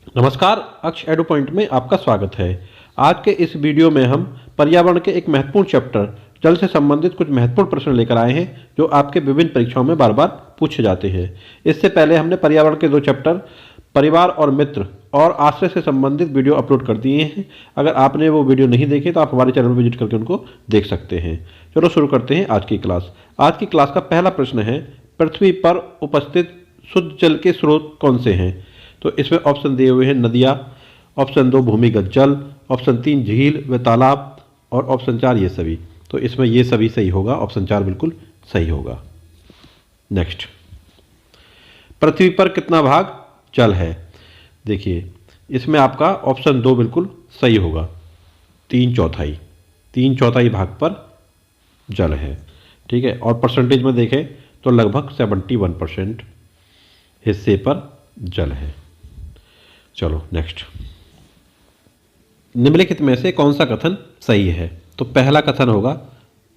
नमस्कार, अक्ष एडु पॉइंट में आपका स्वागत है। आज के इस वीडियो में हम पर्यावरण के एक महत्वपूर्ण चैप्टर जल से संबंधित कुछ महत्वपूर्ण प्रश्न लेकर आए हैं जो आपके विभिन्न परीक्षाओं में बार बार पूछे जाते हैं। इससे पहले हमने पर्यावरण के 2 चैप्टर परिवार और मित्र और आश्रय से संबंधित वीडियो अपलोड कर दिए हैं। अगर आपने वो वीडियो नहीं देखे तो आप हमारे चैनल पर विजिट करके उनको देख सकते हैं। चलो शुरू करते हैं आज की क्लास। आज की क्लास का पहला प्रश्न है, पृथ्वी पर उपस्थित शुद्ध जल के स्रोत कौन से हैं? तो इसमें ऑप्शन दिए हुए हैं नदियाँ, ऑप्शन 2 भूमिगत जल, ऑप्शन 3 झील व तालाब और ऑप्शन 4 ये सभी। तो इसमें ये सभी सही होगा, ऑप्शन 4 बिल्कुल सही होगा। नेक्स्ट, पृथ्वी पर कितना भाग जल है? देखिए इसमें आपका ऑप्शन 2 बिल्कुल सही होगा, 3/4 भाग पर जल है। ठीक है, और परसेंटेज में देखें तो लगभग 71% हिस्से पर जल है। चलो नेक्स्ट, निम्नलिखित में से कौन सा कथन सही है? तो पहला कथन होगा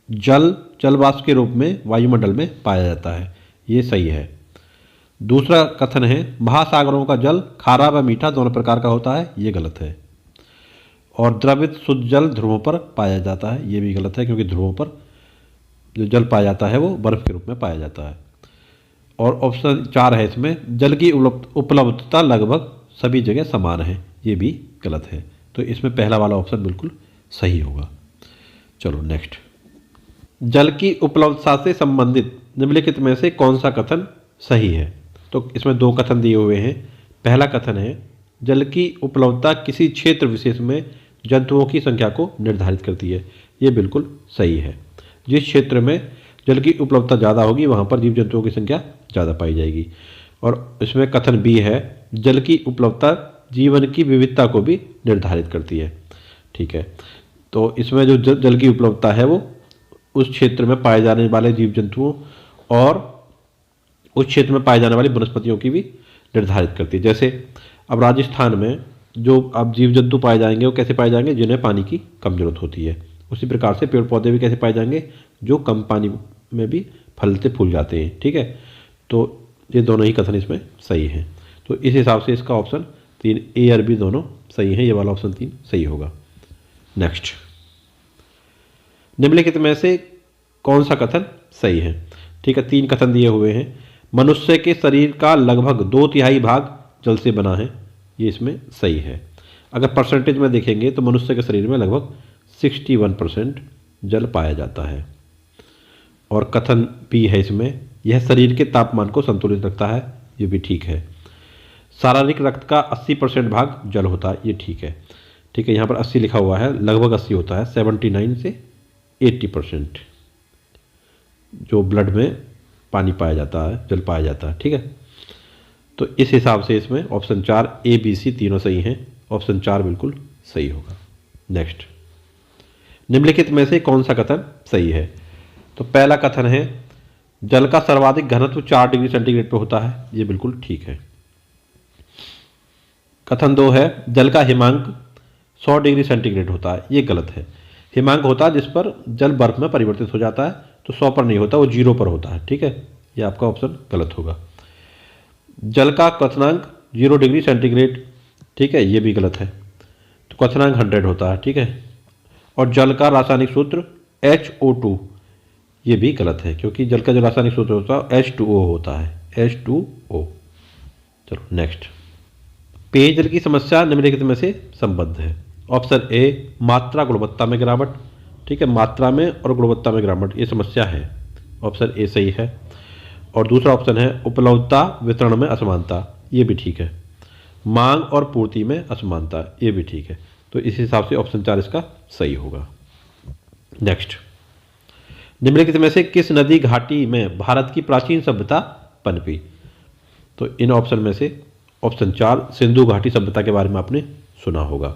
जल जलवाष्प के रूप में वायुमंडल में पाया जाता है, ये सही है। दूसरा कथन है महासागरों का जल खारा व मीठा दोनों प्रकार का होता है, ये गलत है। और द्रवित शुद्ध जल ध्रुवों पर पाया जाता है, ये भी गलत है क्योंकि ध्रुवों पर जो जल पाया जाता है वो बर्फ के रूप में पाया जाता है। और ऑप्शन 4 है, इसमें जल की उपलब्धता लगभग सभी जगह समान है, ये भी गलत है। तो इसमें पहला वाला ऑप्शन बिल्कुल सही होगा। चलो नेक्स्ट, जल की उपलब्धता से संबंधित निम्नलिखित में से कौन सा कथन सही है? तो इसमें 2 कथन दिए हुए हैं। पहला कथन है जल की उपलब्धता किसी क्षेत्र विशेष में जंतुओं की संख्या को निर्धारित करती है, ये बिल्कुल सही है। जिस क्षेत्र में जल की उपलब्धता ज़्यादा होगी वहाँ पर जीव जंतुओं की संख्या ज़्यादा पाई जाएगी। और इसमें कथन बी है जल की उपलब्धता जीवन की विविधता को भी निर्धारित करती है। ठीक है, तो इसमें जो जल की उपलब्धता है वो उस क्षेत्र में पाए जाने वाले जीव जंतुओं और उस क्षेत्र में पाए जाने वाली वनस्पतियों की भी निर्धारित करती है। जैसे अब राजस्थान में जो अब जीव जंतु पाए जाएंगे वो कैसे पाए जाएंगे? जिन्हें पानी की कम जरूरत होती है। उसी प्रकार से पेड़ पौधे भी कैसे पाए जाएंगे? जो कम पानी में भी फलते फूल जाते हैं। ठीक है, तो ये दोनों ही कथन इसमें सही हैं। तो इस हिसाब से इसका ऑप्शन 3 ए और बी दोनों सही हैं, ये वाला ऑप्शन 3 सही होगा। नेक्स्ट, निम्नलिखित में से कौन सा कथन सही है? ठीक है, 3 कथन दिए हुए हैं। मनुष्य के शरीर का लगभग 2/3 भाग जल से बना है, ये इसमें सही है। अगर परसेंटेज में देखेंगे तो मनुष्य के शरीर में लगभग 61% जल पाया जाता है। और कथन बी है इसमें यह शरीर के तापमान को संतुलित रखता है, ये भी ठीक है। शारीरिक रक्त का 80% भाग जल होता है, ये ठीक है। ठीक है, यहाँ पर 80 लिखा हुआ है, लगभग 80 होता है, 79 से 80% जो ब्लड में पानी पाया जाता है, जल पाया जाता है। ठीक है, तो इस हिसाब से इसमें ऑप्शन 4 ए बी सी तीनों सही हैं, ऑप्शन 4 बिल्कुल सही होगा। नेक्स्ट, निम्नलिखित में से कौन सा कथन सही है? तो पहला कथन है जल का सर्वाधिक घनत्व 4 डिग्री सेंटीग्रेड पर होता है, ये बिल्कुल ठीक है। कथन 2 है जल का हिमांक 100 डिग्री सेंटीग्रेड होता है, ये गलत है। हिमांक होता है जिस पर जल बर्फ में परिवर्तित हो जाता है, तो 100 पर नहीं होता, वो 0 पर होता है। ठीक है, ये आपका ऑप्शन गलत होगा। जल का क्वथनांक 0 डिग्री सेंटीग्रेड, ठीक है, ये भी गलत है। तो क्वथनांक 100 होता है। ठीक है, और जल का रासायनिक सूत्र HO2, ये भी गलत है क्योंकि जल का जो रासायनिक सूत्र होता है H2O होता है, H2O। चलो नेक्स्ट, पेयजल की समस्या निम्नलिखित में से संबद्ध है। ऑप्शन ए मात्रा गुणवत्ता में गिरावट, ठीक है, मात्रा में और गुणवत्ता में गिरावट ये समस्या है, ऑप्शन ए सही है। और दूसरा ऑप्शन है उपलब्धता वितरण में असमानता, ये भी ठीक है। मांग और पूर्ति में असमानता, ये भी ठीक है। तो इस हिसाब से ऑप्शन 4 इसका सही होगा। नेक्स्ट, निम्नलिखित में से किस नदी घाटी में भारत की प्राचीन सभ्यता पनपी? तो इन ऑप्शन में से ऑप्शन 4 सिंधु घाटी सभ्यता के बारे में आपने सुना होगा,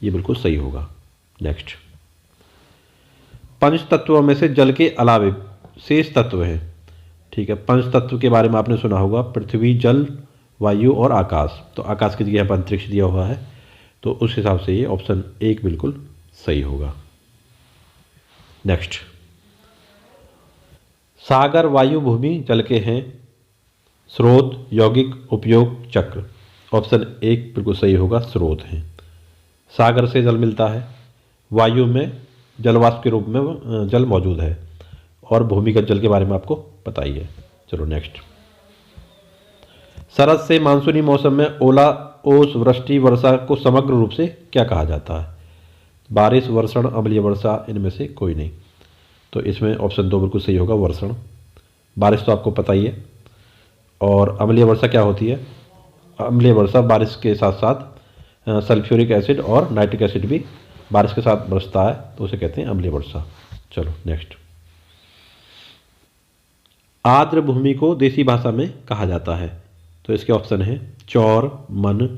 ये बिल्कुल सही होगा। नेक्स्ट, पंच तत्वों में से जल के अलावे शेष तत्व हैं। ठीक है, पंच तत्व के बारे में आपने सुना होगा पृथ्वी, जल, वायु और आकाश। तो आकाश की जगह पर अंतरिक्ष दिया हुआ है, तो उस हिसाब से ये ऑप्शन 1 बिल्कुल सही होगा। नेक्स्ट, सागर, वायु, भूमि, जल के हैं स्रोत, यौगिक, उपयोग, चक्र। ऑप्शन एक बिल्कुल सही होगा, स्रोत हैं। सागर से जल मिलता है, वायु में जलवाष्प के रूप में जल मौजूद है, और भूमिगत जल के बारे में आपको पता ही है। चलो नेक्स्ट। शरद से मानसूनी मौसम में ओला, ओस, वृष्टि, वर्षा को समग्र रूप से क्या कहा जाता है? बारिश, वर्षण, अम्लीय वर्षा, इनमें से कोई नहीं। तो इसमें ऑप्शन दो बिल्कुल सही होगा, वर्षण। बारिश तो आपको पता ही है। और अम्लीय वर्षा क्या होती है? अम्लीय वर्षा बारिश के साथ साथ सल्फ्यूरिक एसिड और नाइट्रिक एसिड भी बारिश के साथ बरसता है, तो उसे कहते हैं अम्लीय वर्षा। चलो नेक्स्ट। आर्द्र भूमि को देसी भाषा में कहा जाता है, तो इसके ऑप्शन है चौर, मन,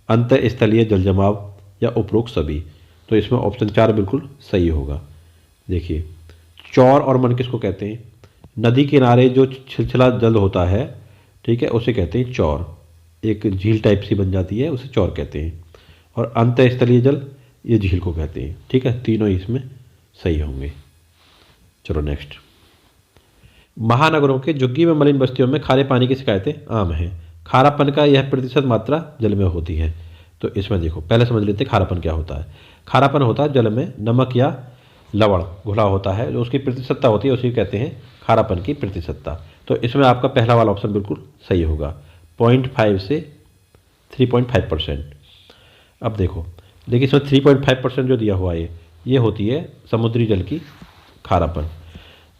अंतःस्थलीय जल जमाव या उपरोक्त सभी। तो इसमें ऑप्शन चार बिल्कुल सही होगा। देखिए, चौर और मन किसको कहते हैं? नदी किनारे जो छिलछिला जल होता है, ठीक है, उसे कहते हैं चौर। एक झील टाइप सी बन जाती है, उसे चौर कहते हैं। और अंतःस्थलीय जल, ये झील को कहते हैं। ठीक है, तीनों इसमें सही होंगे। चलो नेक्स्ट। महानगरों के झुग्गी में मलिन बस्तियों में खारे पानी की शिकायतें आम हैं। खारापन का यह प्रतिशत मात्रा जल में होती है। तो इसमें देखो, पहले समझ लेते हैं खारापन क्या होता है। खारापन होता है जल में नमक या लवण घुला होता है, जो उसकी प्रतिशतता होती है उसी कहते हैं खारापन की प्रतिशतता। तो इसमें आपका पहला वाला ऑप्शन बिल्कुल सही होगा, 0.5 से 3.5%। अब देखो, देखिए इसमें 3.5% जो दिया हुआ है, ये होती है समुद्री जल की खारापन।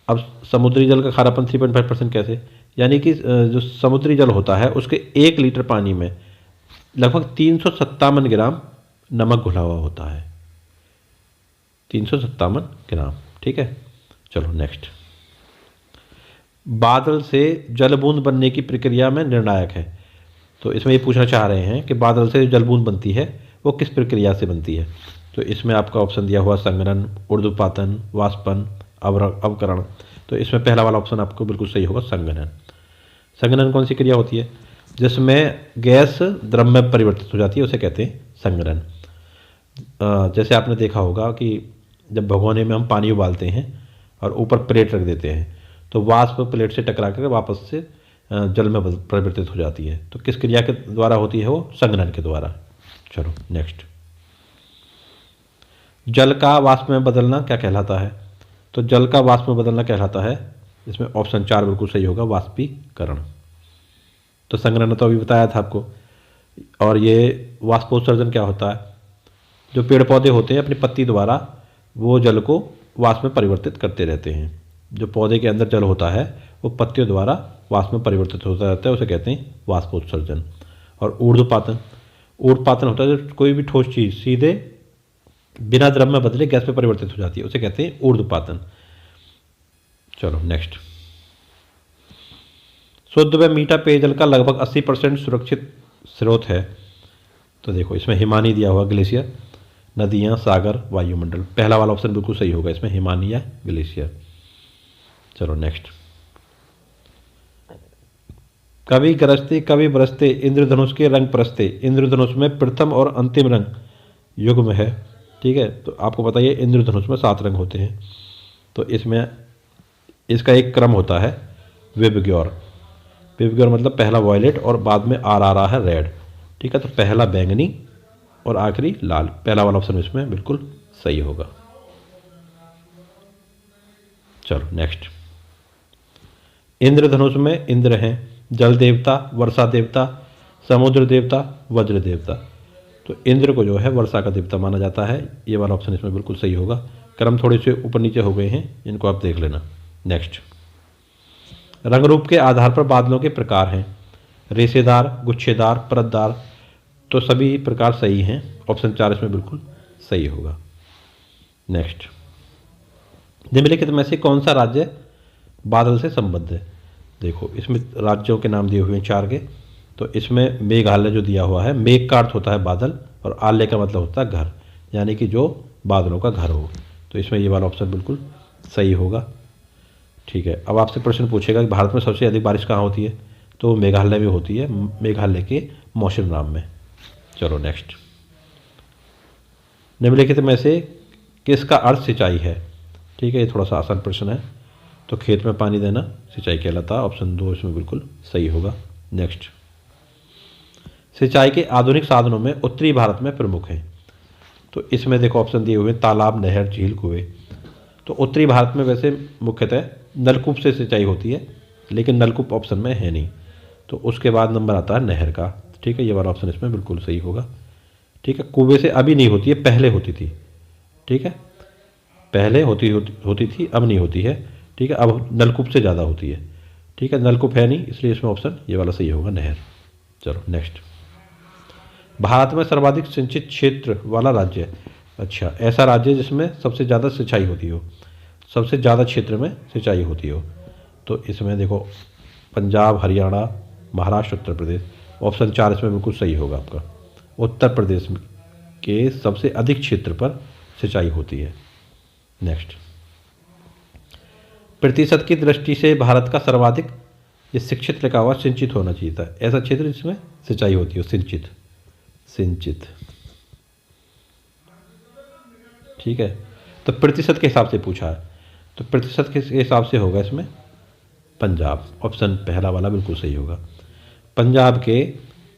अब समुद्री जल का खारापन 3.5% कैसे? यानी कि जो समुद्री जल होता है उसके 1 लीटर पानी में लगभग 357 ग्राम नमक घुला हुआ होता है। 357 ग्राम। ठीक है, चलो नेक्स्ट। बादल से जल बूंद बनने की प्रक्रिया में निर्णायक है। तो इसमें ये पूछना चाह रहे हैं कि बादल से जल बूंद बनती है वो किस प्रक्रिया से बनती है। तो इसमें आपका ऑप्शन दिया हुआ संघनन, ऊर्ध्वपातन, वाष्पन, अवकरण। तो इसमें पहला वाला ऑप्शन आपको बिल्कुल सही होगा, संघनन। संघनन कौन सी क्रिया होती है? जिसमें गैस द्रव में परिवर्तित हो जाती है, उसे कहते हैं संघनन। जैसे आपने देखा होगा कि जब भगोने में हम पानी उबालते हैं और ऊपर प्लेट रख देते हैं, तो वाष्प प्लेट से टकरा कर वापस से जल में परिवर्तित हो जाती है। तो किस क्रिया के द्वारा होती है वो? संघनन के द्वारा। चलो नेक्स्ट। जल का वाष्प में बदलना क्या कहलाता है? तो जल का वाष्प में बदलना कहलाता है, इसमें ऑप्शन चार बिल्कुल सही होगा, वाष्पीकरण। तो संघनन तो अभी बताया था आपको। और ये वाष्पोत्सर्जन क्या होता है? जो पेड़ पौधे होते हैं अपनी पत्ती द्वारा वो जल को वाष्प में परिवर्तित करते रहते हैं। जो पौधे के अंदर जल होता है वो पत्तियों द्वारा वाष्प में परिवर्तित होता रहता है, उसे कहते हैं वाष्पोत्सर्जन। और ऊर्ध्वपातन, ऊर्ध्वपातन होता है जब कोई भी ठोस चीज़ सीधे बिना द्रव में बदले गैस में परिवर्तित हो जाती है, उसे कहते हैं ऊर्ध्वपातन। चलो नेक्स्ट। शुद्ध व मीठा पेयजल का लगभग 80% सुरक्षित स्रोत है। तो देखो, इसमें हिमानी दिया हुआ, ग्लेशियर, नदियाँ, सागर, वायुमंडल। पहला वाला ऑप्शन बिल्कुल सही होगा, इसमें हिमानी या ग्लेशियर। चलो नेक्स्ट। कभी गरजते कभी बरसते इंद्रधनुष के रंग परसते। इंद्रधनुष में प्रथम और अंतिम रंग युग्म है। ठीक है, तो आपको बताइए इंद्रधनुष में 7 रंग होते हैं। तो इसमें इसका एक क्रम होता है विबग्योर। विबग्योर मतलब पहला वॉयलेट और बाद में आ रहा है रेड। ठीक है, तो पहला बैंगनी और आखिरी लाल। पहला वाला ऑप्शन इसमें बिल्कुल सही होगा। चलो नेक्स्ट। इंद्रधनुष में इंद्र हैं जल देवता, वर्षा देवता, समुद्र देवता, वज्र देवता। तो इंद्र को जो है वर्षा का देवता माना जाता है। ये वाला ऑप्शन इसमें बिल्कुल सही होगा। क्रम थोड़े से ऊपर नीचे हो गए हैं, इनको आप देख लेना। नेक्स्ट। रंग रूप के आधार पर बादलों के प्रकार हैं, रेशेदार, गुच्छेदार, परतदार। तो सभी प्रकार सही हैं, ऑप्शन 4 इसमें बिल्कुल सही होगा। नेक्स्ट। निम्नलिखित में से कौन सा राज्य बादल से संबद्ध है? देखो, इसमें राज्यों के नाम दिए हुए हैं 4 के। तो इसमें मेघालय जो दिया हुआ है, मेघ का अर्थ होता है बादल और आलय का मतलब होता है घर, यानी कि जो बादलों का घर हो। तो इसमें ये वाला ऑप्शन बिल्कुल सही होगा। ठीक है, अब आपसे प्रश्न पूछेगा कि भारत में सबसे अधिक बारिश कहाँ होती है? तो मेघालय में होती है, मेघालय के मौसिनराम में। चलो नेक्स्ट। निम्नलिखित में से किसका अर्थ सिंचाई है? ठीक है, ये थोड़ा सा आसान प्रश्न है। तो खेत में पानी देना सिंचाई कहलाता है, ऑप्शन 2 इसमें बिल्कुल सही होगा। नेक्स्ट। सिंचाई के आधुनिक साधनों में उत्तरी भारत में प्रमुख हैं। तो इसमें देखो ऑप्शन दिए हुए तालाब, नहर, झील, कुएं। तो उत्तरी भारत में वैसे मुख्यतः नलकूप से सिंचाई होती है, लेकिन नलकूप ऑप्शन में है नहीं। तो उसके बाद नंबर आता है नहर का। ठीक है, ये वाला ऑप्शन इसमें बिल्कुल सही होगा। ठीक है, कुएं से अभी नहीं होती है, पहले होती थी। ठीक है, पहले होती थी, अब नहीं होती है। ठीक है, अब नलकूप से ज़्यादा होती है। ठीक है, नलकूप है नहीं, इसलिए इसमें ऑप्शन ये वाला सही होगा, नहर। चलो नेक्स्ट। भारत में सर्वाधिक सिंचित क्षेत्र वाला राज्य। अच्छा, ऐसा राज्य जिसमें सबसे ज़्यादा सिंचाई होती हो, सबसे ज़्यादा क्षेत्र में सिंचाई होती हो। तो इसमें देखो पंजाब, हरियाणा, महाराष्ट्र, उत्तर प्रदेश। ऑप्शन 4 इसमें बिल्कुल सही होगा आपका। उत्तर प्रदेश के सबसे अधिक क्षेत्र पर सिंचाई होती है। नेक्स्ट। प्रतिशत की दृष्टि से भारत का सर्वाधिक ये शिक्षित लिखा हुआ, सिंचित होना चाहिए था। ऐसा क्षेत्र जिसमें सिंचाई होती हो, सिंचित, सिंचित। ठीक है, तो प्रतिशत के हिसाब से पूछा है, तो प्रतिशत के हिसाब से होगा इसमें पंजाब। ऑप्शन पहला वाला बिल्कुल सही होगा। पंजाब के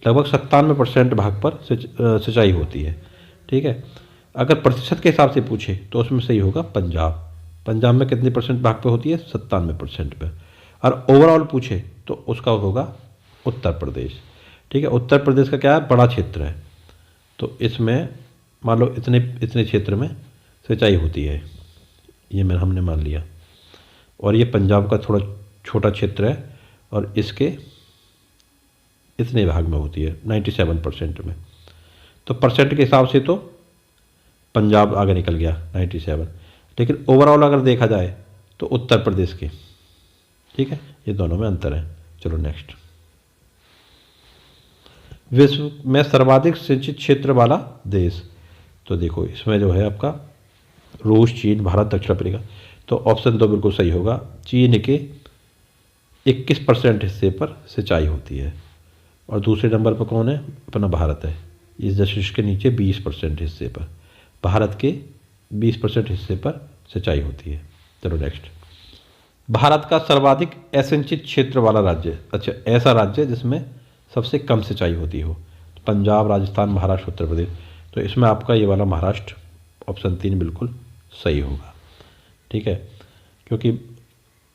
लगभग 97% भाग पर सिंचाई होती है। ठीक है, अगर प्रतिशत के हिसाब से पूछे तो उसमें सही होगा पंजाब। पंजाब में कितने परसेंट भाग पे होती है? 97% पे। और ओवरऑल पूछे तो उसका होगा उत्तर प्रदेश। ठीक है, उत्तर प्रदेश का क्या है, बड़ा क्षेत्र है, तो इसमें मान लो इतने इतने क्षेत्र में सिंचाई होती है, ये हमने मान लिया। और ये पंजाब का थोड़ा छोटा क्षेत्र है और इसके इतने भाग में होती है 97% में। तो परसेंट के हिसाब से तो पंजाब आगे निकल गया 97, लेकिन ओवरऑल अगर देखा जाए तो उत्तर प्रदेश के। ठीक है, ये दोनों में अंतर है। चलो नेक्स्ट। विश्व में सर्वाधिक सिंचित क्षेत्र वाला देश। तो देखो इसमें जो है आपका रूस, चीन, भारत, दक्षिण अफ्रीका। तो ऑप्शन 2 बिल्कुल सही होगा। चीन के 21% हिस्से पर सिंचाई होती है और दूसरे नंबर पर कौन है? अपना भारत है, इस दशक के नीचे 20% हिस्से पर। भारत के 20% हिस्से पर सिंचाई होती है। चलो नेक्स्ट। भारत का सर्वाधिक असिंचित क्षेत्र वाला राज्य। अच्छा, ऐसा राज्य जिसमें सबसे कम सिंचाई होती हो। पंजाब, राजस्थान, महाराष्ट्र, उत्तर प्रदेश। तो इसमें आपका ये वाला महाराष्ट्र, ऑप्शन 3 बिल्कुल सही होगा। ठीक है, क्योंकि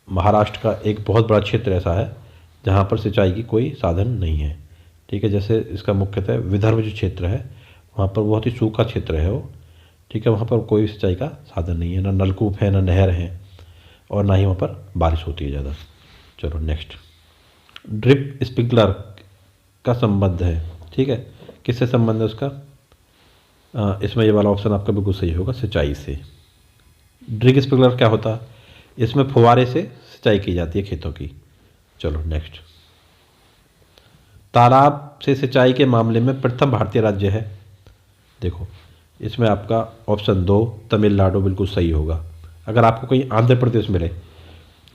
महाराष्ट्र का एक बहुत बड़ा क्षेत्र ऐसा है जहाँ पर सिंचाई की कोई साधन नहीं है। ठीक है, जैसे इसका मुख्यतः विदर्भ जो क्षेत्र है वहाँ पर बहुत ही सूखा क्षेत्र है वो। ठीक है, वहाँ पर कोई सिंचाई का साधन नहीं है, ना नलकूप है, ना नहर है, और ना ही वहाँ पर बारिश होती है ज़्यादा। चलो नेक्स्ट। ड्रिप स्प्रिंकलर का संबंध है। ठीक है, किससे संबंध है उसका? इसमें ये वाला ऑप्शन आपका बिल्कुल सही होगा, सिंचाई से। ड्रिप स्प्रिंकलर क्या होता है? इसमें फुहारे से सिंचाई की जाती है खेतों की। चलो नेक्स्ट। तालाब से सिंचाई के मामले में प्रथम भारतीय राज्य है। देखो इसमें आपका ऑप्शन 2 तमिलनाडु बिल्कुल सही होगा। अगर आपको कहीं आंध्र प्रदेश मिले,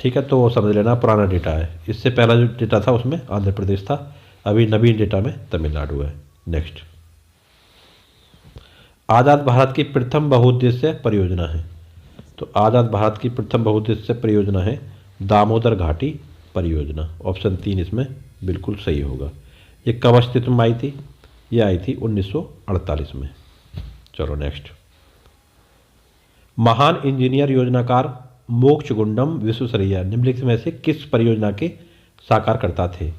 ठीक है, तो वो समझ लेना पुराना डेटा है। इससे पहला जो डेटा था उसमें आंध्र प्रदेश था, अभी नवीन डेटा में तमिलनाडु है। नेक्स्ट। आज़ाद भारत की प्रथम बहुउद्देश्य परियोजना है। तो आज़ाद भारत की प्रथम बहुउद्देश्य परियोजना है दामोदर घाटी परियोजना। ऑप्शन 3 इसमें बिल्कुल सही होगा। ये कब अस्तित्व में आई थी? ये आई थी 1948 में। चलो नेक्स्ट। महान इंजीनियर योजनाकार मोक्षगुंडम विश्वेश्वरैया निम्नलिखित में से किस परियोजना के साकारकर्ता थे?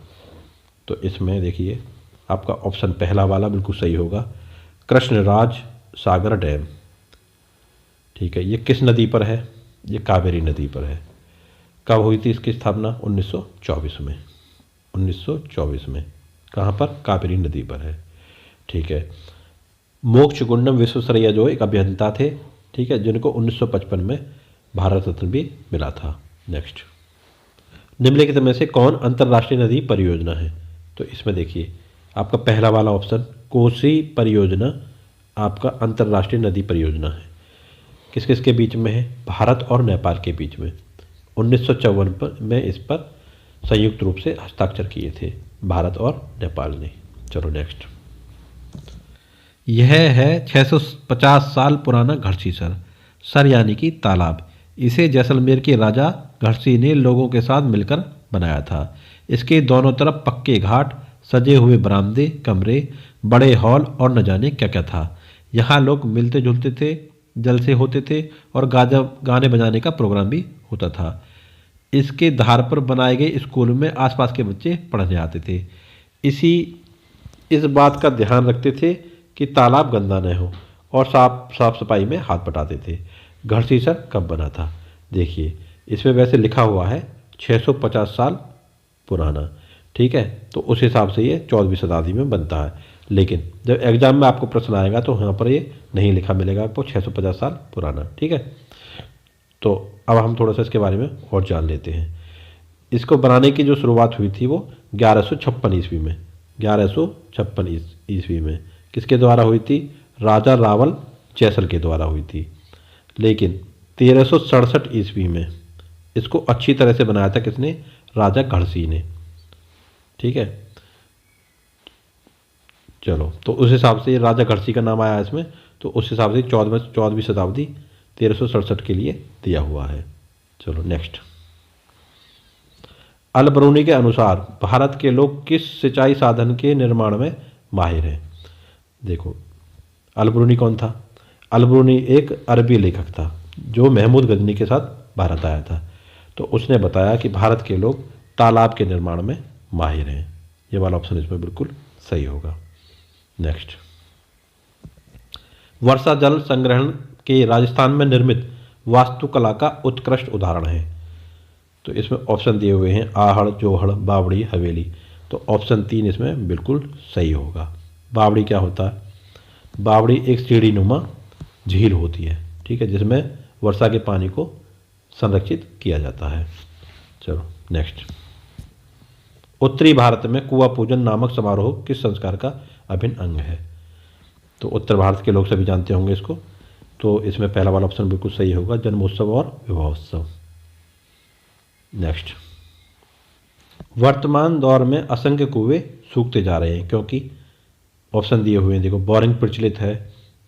तो इसमें देखिए आपका ऑप्शन पहला वाला बिल्कुल सही होगा, कृष्णराज सागर डैम। ठीक है, ये किस नदी पर है? ये कावेरी नदी पर है। कब हुई थी इसकी स्थापना? 1924 में। 1924 में। कहाँ पर? कावेरी नदी पर है। ठीक है, मोक्षगुंडम विश्वेश्वरैया जो एक अभियंता थे, ठीक है, जिनको 1955 में भारत रत्न भी मिला था। नेक्स्ट। निम्नलिखित में से कौन अंतर्राष्ट्रीय नदी परियोजना है? तो इसमें देखिए आपका पहला वाला ऑप्शन कोसी परियोजना आपका अंतर्राष्ट्रीय नदी परियोजना है। किस किस के बीच में है? भारत और नेपाल के बीच में। 1954 में इस पर संयुक्त रूप से हस्ताक्षर किए थे भारत और नेपाल ने। चलो नेक्स्ट। यह है 650 साल पुराना घड़सीसर सर यानी कि तालाब। इसे जैसलमेर के राजा घड़सी ने लोगों के साथ मिलकर बनाया था। इसके दोनों तरफ पक्के घाट, सजे हुए बरामदे, कमरे, बड़े हॉल और न जाने क्या क्या था। यहाँ लोग मिलते जुलते थे, जलसे होते थे और गाने बजाने का प्रोग्राम भी होता था। इसके धार पर बनाए गए स्कूल में आसपास के बच्चे पढ़ने आते थे। इस बात का ध्यान रखते थे कि तालाब गंदा न हो और साफ सफाई में हाथ बटाते थे। घड़सीसर कब बना था? देखिए, इसमें वैसे लिखा हुआ है 650 साल पुराना, ठीक है, तो उस हिसाब से ये 14वीं शताब्दी में बनता है। लेकिन जब एग्जाम में आपको प्रश्न आएगा तो यहाँ पर ये नहीं लिखा मिलेगा आपको 650 साल पुराना, ठीक है। तो अब हम थोड़ा सा इसके बारे में और जान लेते हैं। इसको बनाने की जो शुरुआत हुई थी वो 1156 ईस्वी में, 1156 ईस्वी में किसके द्वारा हुई थी? राजा रावल जैसल के द्वारा हुई थी। लेकिन 1367 ईस्वी में इसको अच्छी तरह से बनाया था किसने? राजा घड़सी ने, ठीक है। चलो, तो उस हिसाब से राजा घड़सी का नाम आया इसमें, तो उस हिसाब से 14वीं शताब्दी 1367 के लिए दिया हुआ है। चलो नेक्स्ट। अलबरूनी के अनुसार भारत के लोग किस सिंचाई साधन के निर्माण में माहिर हैं? देखो, अलबरूनी कौन था? अलबरूनी एक अरबी लेखक था जो महमूद गजनी के साथ भारत आया था। तो उसने बताया कि भारत के लोग तालाब के निर्माण में माहिर हैं। ये वाला ऑप्शन इसमें बिल्कुल सही होगा। नेक्स्ट, वर्षा जल संग्रहण के राजस्थान में निर्मित वास्तुकला का उत्कृष्ट उदाहरण है। तो इसमें ऑप्शन दिए हुए हैं आहड़, जोहड़, बावड़ी, हवेली। तो ऑप्शन 3 इसमें बिल्कुल सही होगा। बावड़ी क्या होता है? बावड़ी एक सीढ़ी नुमा झील होती है, ठीक है, जिसमें वर्षा के पानी को संरक्षित किया जाता है। चलो नेक्स्ट। उत्तरी भारत में कुआं पूजन नामक समारोह किस संस्कार का अभिन्न अंग है? तो उत्तर भारत के लोग सभी जानते होंगे इसको। तो इसमें पहला वाला ऑप्शन बिल्कुल सही होगा, जन्मोत्सव और विवाहोत्सव। नेक्स्ट, वर्तमान दौर में असंख्य कुएं सूखते जा रहे हैं क्योंकि ऑप्शन दिए हुए हैं, देखो, बोरिंग प्रचलित है,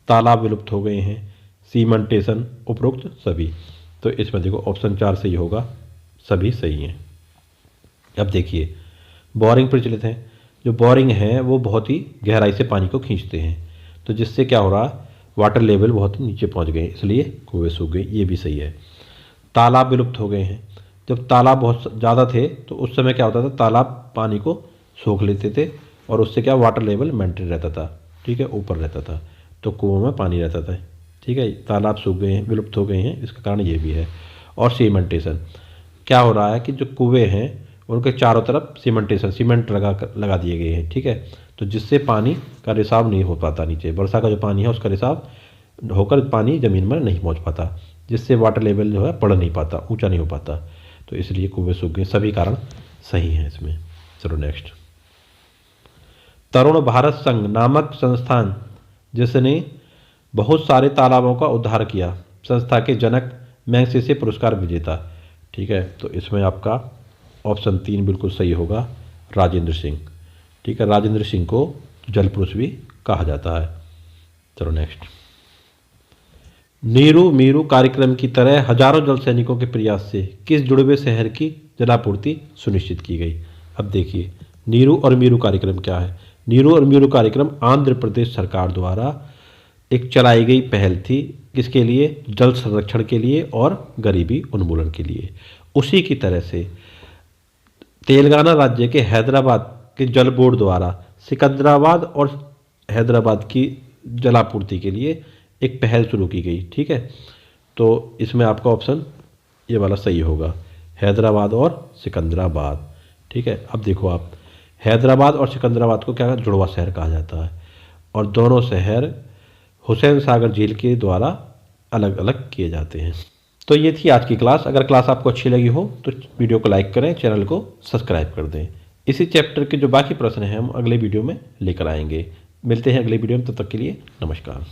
तालाब विलुप्त हो गए हैं, सीमेंटेशन, उपरोक्त सभी। तो इसमें देखो ऑप्शन 4 सही होगा, सभी सही हैं। अब देखिए, बोरिंग प्रचलित है। जो बोरिंग है वो बहुत ही गहराई से पानी को खींचते हैं, तो जिससे क्या हो रहा, वाटर लेवल बहुत ही नीचे पहुंच गए, इसलिए कुएं सूख गए, ये भी सही है। तालाब विलुप्त हो गए हैं। जब तालाब बहुत ज़्यादा थे तो उस समय क्या होता था, तालाब पानी को सोख लेते थे और उससे क्या वाटर लेवल मेंटेन रहता था, ठीक है, ऊपर रहता था, तो कुओं में पानी रहता था, ठीक है। तालाब सूख गए हैं, विलुप्त हो गए हैं, इसका कारण ये भी है। और सीमेंटेशन, क्या हो रहा है कि जो कुएं हैं उनके चारों तरफ सीमेंट लगा दिए गए हैं, ठीक है, तो जिससे पानी का रिसाव नहीं हो पाता, नीचे वर्षा का जो पानी है उसका रिसाव होकर पानी ज़मीन में नहीं पहुंच पाता, जिससे वाटर लेवल जो है बढ़ नहीं पाता, ऊंचा नहीं हो पाता, तो इसलिए कुएं सूख गए। सभी कारण सही हैं इसमें। चलो नेक्स्ट। तरुण भारत संघ नामक संस्थान जिसने बहुत सारे तालाबों का उद्धार किया, संस्था के जनक मैग्सेसे पुरस्कार विजेता, ठीक है, तो इसमें आपका ऑप्शन 3 बिल्कुल सही होगा, राजेंद्र सिंह, ठीक है। राजेंद्र सिंह को जल पुरुष भी कहा जाता है। चलो नेक्स्ट। नीरू मीरू कार्यक्रम की तरह हजारों जल सैनिकों के प्रयास से किस जुड़वे शहर की जलापूर्ति सुनिश्चित की गई? अब देखिए, नीरू और मीरू कार्यक्रम क्या है? नीरू और मीरू कार्यक्रम आंध्र प्रदेश सरकार द्वारा एक चलाई गई पहल थी, किसके लिए? जल संरक्षण के लिए और गरीबी उन्मूलन के लिए। उसी की तरह से तेलंगाना राज्य के हैदराबाद के जल बोर्ड द्वारा सिकंदराबाद और हैदराबाद की जलापूर्ति के लिए एक पहल शुरू की गई, ठीक है। तो इसमें आपका ऑप्शन ये वाला सही होगा, हैदराबाद और सिकंदराबाद, ठीक है। अब देखो आप, हैदराबाद और सिकंदराबाद को क्या जुड़वा शहर कहा जाता है, और दोनों शहर हुसैन सागर झील के द्वारा अलग अलग किए जाते हैं। तो ये थी आज की क्लास। अगर क्लास आपको अच्छी लगी हो तो वीडियो को लाइक करें, चैनल को सब्सक्राइब कर दें। इसी चैप्टर के जो बाकी प्रश्न हैं हम अगले वीडियो में लेकर आएंगे। मिलते हैं अगले वीडियो में, तब तक के लिए नमस्कार।